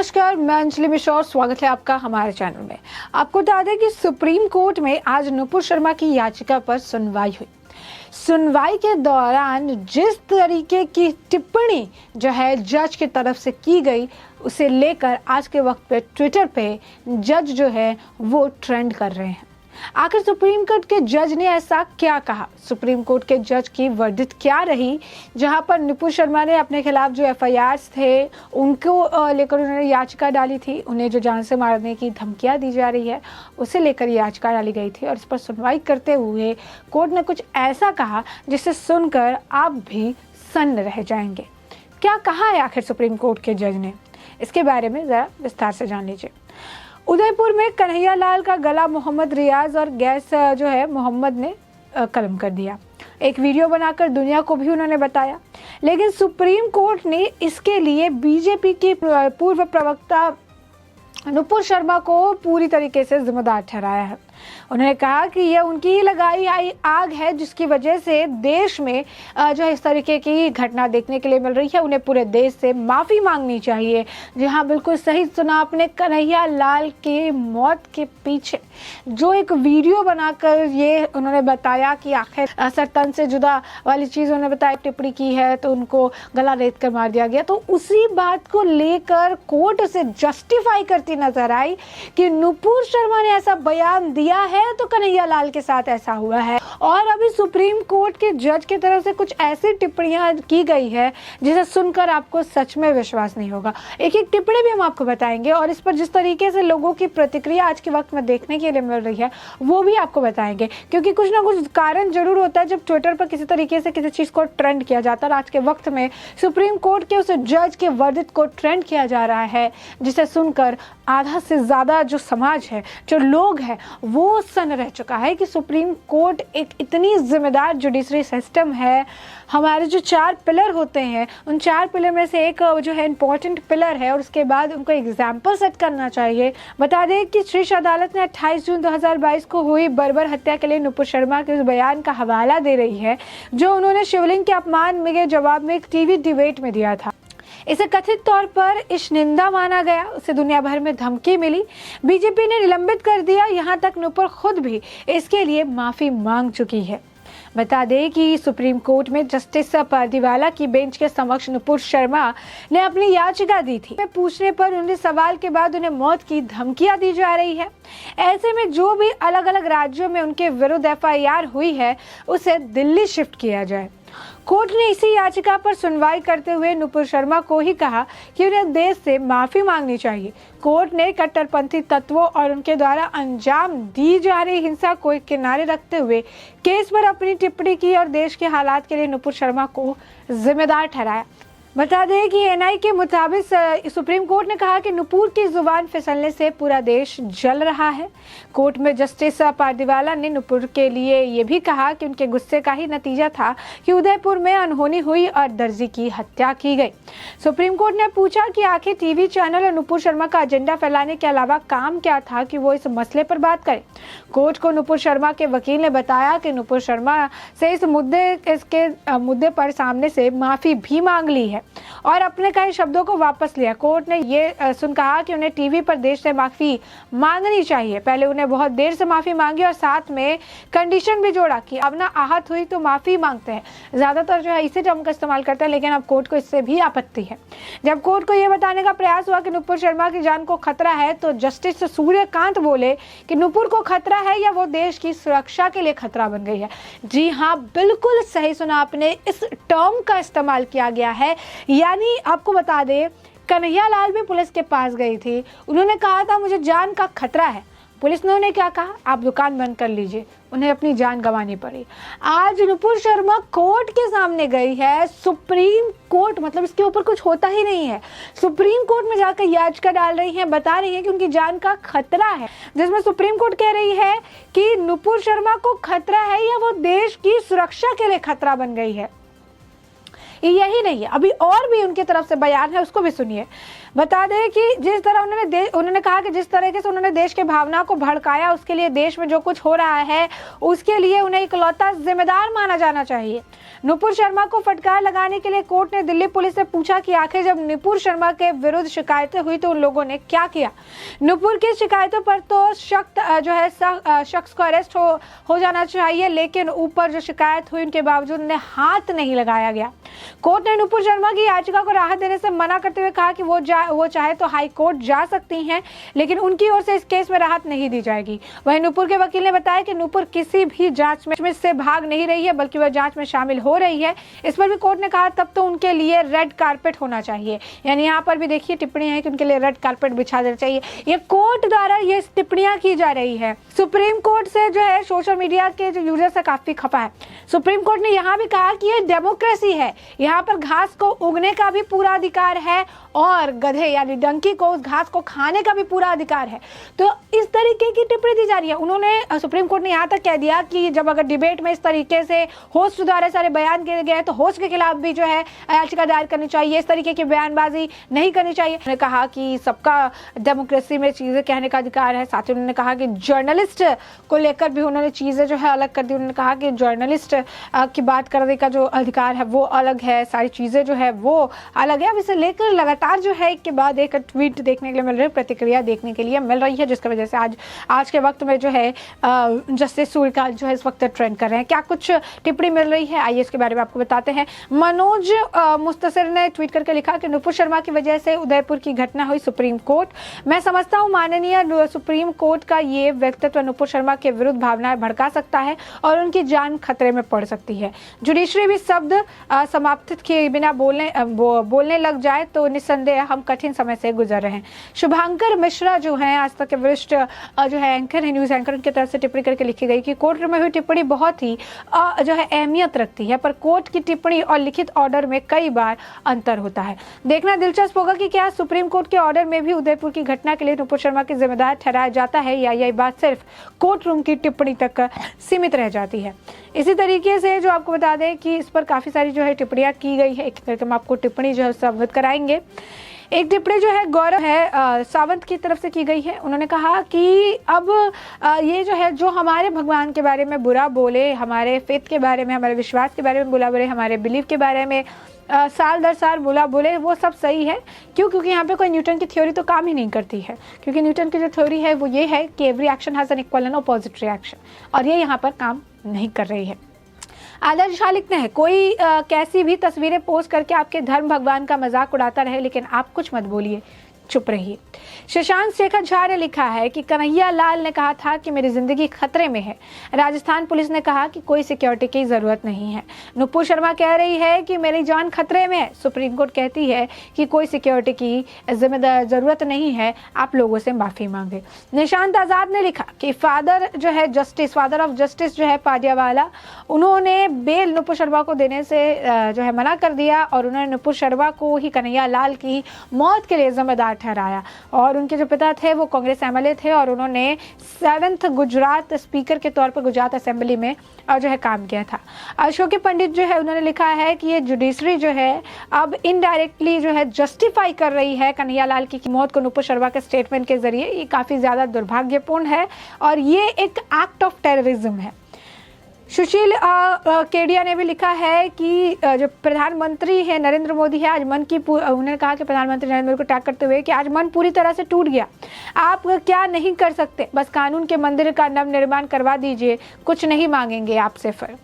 नमस्कार, मैं अंजलि मिश्रा और स्वागत है आपका हमारे चैनल में। आपको बता दें कि सुप्रीम कोर्ट में आज नुपुर शर्मा की याचिका पर सुनवाई हुई। सुनवाई के दौरान जिस तरीके की टिप्पणी जो है जज की तरफ से की गई, उसे लेकर आज के वक्त पे ट्विटर पे जज जो है वो ट्रेंड कर रहे हैं। आखिर सुप्रीम कोर्ट के जज ने ऐसा क्या कहा, सुप्रीम कोर्ट के जज की वर्डिक्ट क्या रही, जहां पर नुपुर शर्मा ने अपने खिलाफ जो एफआईआर्स थे उनको लेकर उन्होंने याचिका डाली थी, उन्हें जो जान से मारने की धमकियां दी जा रही है उसे लेकर याचिका डाली गई थी और इस पर सुनवाई करते हुए कोर्ट ने कुछ ऐसा कहा जिसे सुनकर आप भी सन्न रह जाएंगे। क्या कहा है आखिर सुप्रीम कोर्ट के जज ने, इसके बारे में ज़रा विस्तार से जान लीजिए। उदयपुर में कन्हैया लाल का गला मोहम्मद रियाज और गैस जो है मोहम्मद ने कलम कर दिया। एक वीडियो बनाकर दुनिया को भी उन्होंने बताया, लेकिन सुप्रीम कोर्ट ने इसके लिए बीजेपी की पूर्व प्रवक्ता नुपुर शर्मा को पूरी तरीके से जिम्मेदार ठहराया है। उन्होंने कहा कि यह उनकी ही लगाई आई आग है जिसकी वजह से देश में जो है इस तरीके की घटना देखने के लिए मिल रही है। उन्हें पूरे देश से माफ़ी मांगनी चाहिए। जी हाँ, बिल्कुल सही सुना आपने। कन्हैया लाल की मौत के पीछे जो एक वीडियो बनाकर ये उन्होंने बताया कि आखिर सर तन से जुदा वाली चीज़ उन्होंने बताया, टिप्पणी की है तो उनको गला रेत कर मार दिया गया, तो उसी बात को लेकर कोर्ट उसे जस्टिफाई करती नजर आई कि नुपुर शर्मा ने ऐसा बयान दिया है तो कन्हैया लाल के साथ ऐसा हुआ है। और अभी सुप्रीम कोर्ट के जज की तरफ से कुछ ऐसी टिप्पणियां की गई है जिसे सुनकर आपको सच में विश्वास नहीं होगा। एक एक टिप्पणी भी हम आपको बताएंगे और इस पर जिस तरीके से लोगों की प्रतिक्रिया आज के वक्त में देखने के लिए मिल रही है वो भी आपको बताएंगे, क्योंकि कुछ ना कुछ कारण जरूर होता है जब ट्विटर पर किसी तरीके से किसी चीज को ट्रेंड किया जाता है। आज के वक्त में सुप्रीम कोर्ट के उस जज के वर्डिक्ट को ट्रेंड किया जा रहा है, जिसे सुनकर आधा से ज्यादा जो समाज है, जो लोग हैं, वो सन रह चुका है कि सुप्रीम कोर्ट एक इतनी जिम्मेदार जुडिशरी सिस्टम है। हमारे जो 4 पिलर होते हैं उन 4 पिलर में से एक जो है इम्पोर्टेंट पिलर है और उसके बाद उनको एग्जाम्पल सेट करना चाहिए। बता दें कि शीर्ष अदालत ने 28 जून 2022 को हुई बर्बर हत्या के लिए नुपुर शर्मा के उस बयान का हवाला दे रही है जो उन्होंने शिवलिंग के अपमान के जवाब में एक टीवी डिबेट में दिया था। इसे कथित तौर पर इश्निंदा माना गया, उसे दुनिया भर में धमकी मिली, बीजेपी ने निलंबित कर दिया, यहाँ तक नुपुर खुद भी इसके लिए माफी मांग चुकी है। बता दें कि सुप्रीम कोर्ट में जस्टिस पारदीवाला की बेंच के समक्ष नुपुर शर्मा ने अपनी याचिका दी थी। पूछने पर उन्हें सवाल के बाद उन्हें मौत की धमकियां दी जा रही है। ऐसे में जो भी अलग अलग राज्यों में उनके विरुद्ध एफआईआर हुई है उसे दिल्ली शिफ्ट किया जाए। कोर्ट ने इसी याचिका पर सुनवाई करते हुए नुपुर शर्मा को ही कहा कि उन्हें देश से माफी मांगनी चाहिए। कोर्ट ने कट्टरपंथी तत्वों और उनके द्वारा अंजाम दी जा रही हिंसा को किनारे रखते हुए केस पर अपनी टिप्पणी की और देश के हालात के लिए नुपुर शर्मा को जिम्मेदार ठहराया। बता दें कि एनआई के मुताबिक सुप्रीम कोर्ट ने कहा कि नुपुर की जुबान फिसलने से पूरा देश जल रहा है। कोर्ट में जस्टिस पारदीवाला ने नुपुर के लिए ये भी कहा कि उनके गुस्से का ही नतीजा था कि उदयपुर में अनहोनी हुई और दर्जी की हत्या की गई। सुप्रीम कोर्ट ने पूछा कि आखिर टीवी चैनल और नुपुर शर्मा का एजेंडा फैलाने के अलावा काम क्या था कि वो इस मसले पर बात करें। कोर्ट को नुपुर शर्मा के वकील ने बताया कि नुपुर शर्मा से इस मुद्दे पर सामने से माफी भी मांग ली है और अपने कई शब्दों को वापस लिया। कोर्ट ने ये सुन कहा कि उन्हें टीवी पर देश से माफी मांगनी चाहिए। पहले उन्हें बहुत देर से माफी मांगी और साथ में कंडीशन भी जोड़ा कि अब ना आहत हुई तो माफी मांगते हैं। ज्यादातर जो है इसी टर्म का इस्तेमाल करते हैं, लेकिन अब कोर्ट को इससे भी आपत्ति है। जब कोर्ट को यह बताने का प्रयास हुआ कि नुपुर शर्मा की जान को खतरा है तो जस्टिस सूर्यकांत बोले कि नुपुर को खतरा है या वो देश की सुरक्षा के लिए खतरा बन गई है। जी हाँ, बिल्कुल सही सुना आपने, इस टर्म का इस्तेमाल किया गया है। यानी आपको बता दें, कन्हैया लाल भी पुलिस के पास गई थी, उन्होंने कहा था मुझे जान का खतरा है। पुलिस ने उन्हें क्या कहा, आप दुकान बंद कर लीजिए, उन्हें अपनी जान गंवानी पड़ी। आज नुपुर शर्मा कोर्ट के सामने गई है, सुप्रीम कोर्ट, मतलब इसके ऊपर कुछ होता ही नहीं है, सुप्रीम कोर्ट में जाकर याचिका डाल रही है, बता रही है कि उनकी जान का खतरा है, जिसमें सुप्रीम कोर्ट कह रही है कि नुपुर शर्मा को खतरा है या वो देश की सुरक्षा के लिए खतरा बन गई है। यही नहीं है, अभी और भी उनकी तरफ से बयान है, उसको भी सुनिए। बता दें कि जिस तरह उन्होंने कहा कि जिस तरीके से उन्होंने देश के भावना को भड़काया, उसके लिए देश में जो कुछ हो रहा है उसके लिए उन्हें इकलौता जिम्मेदार माना जाना चाहिए। नुपुर शर्मा को फटकार लगाने के लिए कोर्ट ने दिल्ली पुलिस से पूछा कि आखिर जब नुपुर शर्मा के विरुद्ध शिकायतें हुई तो उन लोगों ने क्या किया। नुपुर की शिकायतों पर तो शख्स को अरेस्ट हो जाना चाहिए, लेकिन ऊपर जो शिकायत हुई उनके बावजूद उन्हें हाथ नहीं लगाया गया। कोर्ट ने नुपुर शर्मा की याचिका को राहत देने से मना करते हुए कहा कि वो चाहे तो हाई कोर्ट जा सकती हैं, लेकिन उनकी ओर से इस केस में राहत नहीं दी जाएगी। वहीं नुपुर के वकील ने बताया कि नुपुर किसी भी जांच में से भाग नहीं रही है, बल्कि वह जांच में शामिल हो रही है। इस पर भी कोर्ट ने कहा तब तो उनके लिए रेड कारपेट होना चाहिए। यानी यहाँ पर भी देखिए टिप्पणी है कि उनके लिए रेड कारपेट बिछा देना चाहिए। ये कोर्ट द्वारा ये टिप्पणियां की जा रही है। सुप्रीम कोर्ट से जो है सोशल मीडिया के जो यूजर्स है काफी खपा है। सुप्रीम कोर्ट ने यहाँ भी कहा कि ये डेमोक्रेसी है, यहाँ पर घास को उगने का भी पूरा अधिकार है और गधे यानी डंकी को उस घास को खाने का भी पूरा अधिकार है। तो इस तरीके की टिप्पणी दी जा रही है। उन्होंने सुप्रीम कोर्ट ने यहाँ तक कह दिया कि जब अगर डिबेट में इस तरीके से होस्ट द्वारा सारे बयान किए गए तो होस्ट के खिलाफ भी जो है याचिका दायर करनी चाहिए, इस तरीके की बयानबाजी नहीं करनी चाहिए। उन्होंने कहा कि सबका डेमोक्रेसी में चीजें कहने का अधिकार है। साथ ही उन्होंने कहा कि जर्नलिस्ट को लेकर भी उन्होंने चीजें जो है अलग कर दी। उन्होंने कहा कि जर्नलिस्ट की बात करने का जो अधिकार है वो अलग है, सारी चीजें जो है वो अलग है। अब इसे लेकर लगातार जो है एक के बाद एक ट्वीट देखने के लिए मिल रही है, प्रतिक्रिया देखने के लिए मिल रही है, जिसकी वजह से आज के वक्त में जो है जस्टिस सूर्यकांत जो है इस वक्त ट्रेंड कर रहे हैं। क्या कुछ टिप्पणी मिल रही है, आइए इसके बारे में आपको बताते हैं। मनोज मुस्तसिर ने ट्वीट करके लिखा कि नुपुर शर्मा की वजह से उदयपुर की घटना हुई सुप्रीम कोर्ट। मैं समझता हूँ माननीय सुप्रीम कोर्ट का ये व्यक्तित्व नुपुर शर्मा के विरुद्ध भावनाएं भड़का सकता है और उनकी जान खतरे में पड़ सकती है। जुडिशरी भी शब्द समाप्त किए बिना बोलने लग जाए तो निस्संदेह हम कठिन समय से गुजर रहे हैं। शुभांकर मिश्रा जो हैं आज तक के वरिष्ठ जो है एंकर है, न्यूज एंकर, उनकी तरफ से टिप्पणी करके लिखी गई कि कोर्ट में हुई टिप्पणी बहुत ही जो है अहमियत रखती है, पर कोर्ट की टिप्पणी और लिखित ऑर्डर में कई बार अंतर होता है। देखना दिलचस्प होगा कि क्या सुप्रीम कोर्ट के ऑर्डर में भी उदयपुर की घटना के लिए नुपुर शर्मा की जिम्मेदार ठहराया जाता है या यह बात सिर्फ कोर्ट रूम की टिप्पणी तक सीमित रह जाती है। इसी तरीके से जो आपको बता दें कि इस पर काफी सारी जो है टिप्पणियां की गई है। एक करके हम आपको टिप्पणी जो है उससे अवगत कराएंगे। एक टिप्पणी जो है गौरव है सावंत की तरफ से की गई है। उन्होंने कहा कि अब ये जो है जो हमारे भगवान के बारे में बुरा बोले, हमारे फेथ के बारे में, हमारे विश्वास के बारे में बुरा बोले, हमारे बिलीफ के बारे में साल दर साल बुला बोले, वो सब सही है। क्योंकि यहाँ पे कोई न्यूटन की थ्योरी तो काम ही नहीं करती है, क्योंकि न्यूटन की जो थ्योरी है वो ये है कि every action has an equal and opposite reaction, और ये यहाँ पर काम नहीं कर रही है। आदर्श शाह लिखते हैं कोई कैसी भी तस्वीरें पोस्ट करके आपके धर्म भगवान का मजाक उड़ाता रहे, लेकिन आप कुछ मत बोलिए, चुप रहिए। शशांक शेखर झा ने लिखा है कि कन्हैया लाल ने कहा था कि मेरी जिंदगी खतरे में है। राजस्थान पुलिस ने कहा कि कोई सिक्योरिटी की जरूरत नहीं है। नुपुर शर्मा कह रही है कि मेरी जान खतरे में है। सुप्रीम कोर्ट कहती है कि कोई सिक्योरिटी की जरूरत नहीं है, आप लोगों से माफी मांगे। निशांत आजाद ने लिखा कि फादर ऑफ जस्टिस जो है पाडियावाला, उन्होंने बेल नुपुर शर्मा को देने से जो है मना कर दिया और उन्होंने नुपुर शर्मा को ही कन्हैया लाल की मौत के लिए जिम्मेदार ठहराया। और उनके जो पिता थे वो कांग्रेस एमएलए थे और उन्होंने 7th गुजरात स्पीकर के तौर पर गुजरात असेंबली में जो है काम किया था। अशोक पंडित जो है उन्होंने लिखा है कि ये जुडिशरी जो है अब इनडायरेक्टली जो है जस्टिफाई कर रही है कन्हैया लाल की मौत को नुपुर शर्मा के स्टेटमेंट के जरिए। ये काफ़ी ज़्यादा दुर्भाग्यपूर्ण है और ये एक एक्ट ऑफ टेररिज्म है। सुशील केडिया ने भी लिखा है कि जो प्रधानमंत्री है नरेंद्र मोदी है, आज उन्होंने कहा कि प्रधानमंत्री नरेंद्र मोदी को टैग करते हुए कि आज मन पूरी तरह से टूट गया, आप क्या नहीं कर सकते, बस कानून के मंदिर का नवनिर्माण करवा दीजिए, कुछ नहीं मांगेंगे आपसे। फिर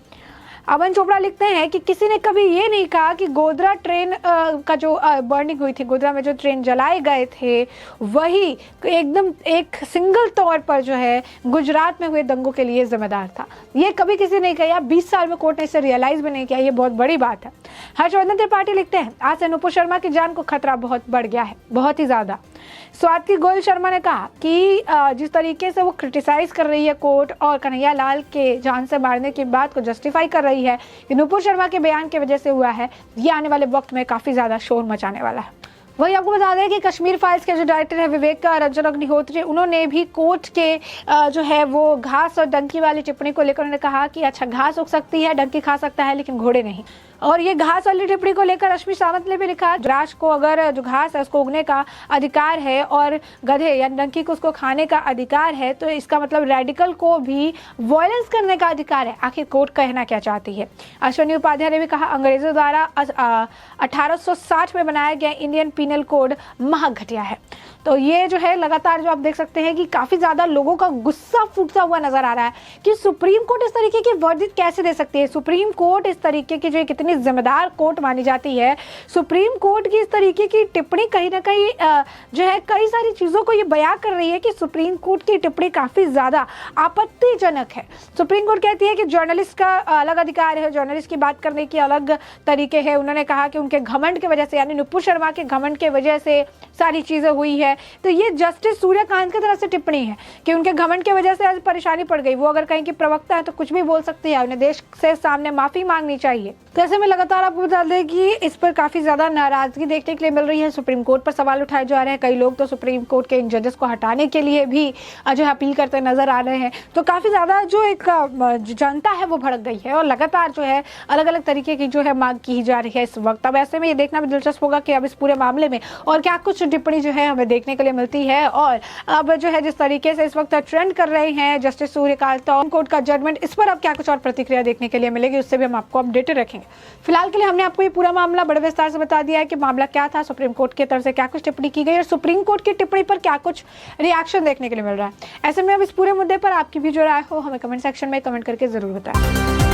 अमन चोपड़ा लिखते हैं कि किसी ने कभी ये नहीं कहा कि गोधरा ट्रेन का जो बर्निंग हुई थी, गोधरा में जो ट्रेन जलाए गए थे वही एकदम एक सिंगल तौर पर जो है गुजरात में हुए दंगों के लिए जिम्मेदार था। ये कभी किसी ने कहा, 20 साल में कोर्ट ने इसे रियलाइज भी नहीं किया, ये बहुत बड़ी बात है। हर्षवर्धन त्रिपाठी लिखते हैं आज से नुपुर शर्मा की जान को खतरा बहुत बढ़ गया है, बहुत ही ज्यादा। स्वाति गोयल शर्मा ने कहा कि जिस तरीके से वो क्रिटिसाइज कर रही है कोर्ट और कन्हैया लाल के जान से मारने की बात को जस्टिफाई कर रही है कि नुपुर शर्मा के बयान की वजह से हुआ है, ये आने वाले वक्त में काफी ज्यादा शोर मचाने वाला है। वही आपको बता दें कि कश्मीर फाइल्स के जो डायरेक्टर है विवेक रंजन अग्निहोत्री, उन्होंने भी कोर्ट के जो है वो घास और डंकी वाली टिप्पणी को लेकर उन्होंने कहा कि अच्छा घास उग सकती है, डंकी खा सकता है, लेकिन घोड़े नहीं। और ये घास वाली टिप्पणी को लेकर रश्मि सावंत ने भी लिखा, ग्रास को अगर जो घास है उसको उगने का अधिकार है और गधे या डंकी को उसको खाने का अधिकार है, तो इसका मतलब रेडिकल को भी वायलेंस करने का अधिकार है। आखिर कोर्ट कहना क्या चाहती है। अश्विनी उपाध्याय ने भी कहा, अंग्रेजों द्वारा 1860 में बनाया गया इंडियन पीनल कोड महाघटिया है। तो ये जो है लगातार जो आप देख सकते हैं कि काफी ज्यादा लोगों का गुस्सा फूटता हुआ नजर आ रहा है कि सुप्रीम कोर्ट इस तरीके की वर्डिक्ट कैसे दे सकती है। सुप्रीम कोर्ट इस तरीके की जो कितनी जिम्मेदार कोर्ट मानी जाती है, सुप्रीम कोर्ट की इस तरीके की टिप्पणी कहीं ना कहीं जो है कई सारी चीजों को ये बयां कर रही है कि सुप्रीम कोर्ट की टिप्पणी काफी ज्यादा आपत्तिजनक है। सुप्रीम कोर्ट कहती है कि जर्नलिस्ट का अलग अधिकार है, जर्नलिस्ट की बात करने की अलग तरीके है। उन्होंने कहा कि उनके घमंड की वजह से, यानी नुपुर शर्मा के घमंड की वजह से सारी चीजें हुई है। तो ये जस्टिस सूर्यकांत की तरफ से टिप्पणी है कि उनके घमंड की वजह से आज परेशानी पड़ गई। वो अगर कहीं की प्रवक्ता है तो कुछ भी बोल सकती है, उन्हें देश से सामने माफी मांगनी चाहिए। तो ऐसे में लगातार आपको बता दें कि इस पर काफी ज्यादा नाराजगी देखने के लिए मिल रही है। सुप्रीम कोर्ट पर सवाल उठाए जा रहे हैं। कई लोग तो सुप्रीम कोर्ट के इन जजेस को हटाने के लिए भी जो है अपील करते नजर आ रहे हैं। तो काफी ज्यादा जो एक जनता है वो भड़क गई है और लगातार जो है अलग अलग तरीके की जो है मांग की जा रही है इस वक्त। अब ऐसे में ये देखना भी दिलचस्प होगा कि अब इस पूरे मामले में और क्या कुछ टिप्पणी जो है हमें देखने के लिए मिलती है। और अब जो है जिस तरीके से इस वक्त ट्रेंड कर रहे हैं जस्टिस सूर्यकांत कोर्ट का जजमेंट, इस पर अब क्या कुछ और प्रतिक्रिया देखने के लिए मिलेगी, उससे भी हम आपको अपडेटेड रखेंगे। फिलहाल के लिए हमने आपको ये पूरा मामला बड़े विस्तार से बता दिया है कि मामला क्या था, सुप्रीम कोर्ट की तरफ से क्या कुछ टिप्पणी की गई और सुप्रीम कोर्ट की टिप्पणी पर क्या कुछ रिएक्शन देखने के लिए मिल रहा है। ऐसे में अब इस पूरे मुद्दे पर आपकी भी जो राय हो हमें कमेंट सेक्शन में कमेंट करके जरूर बताएं।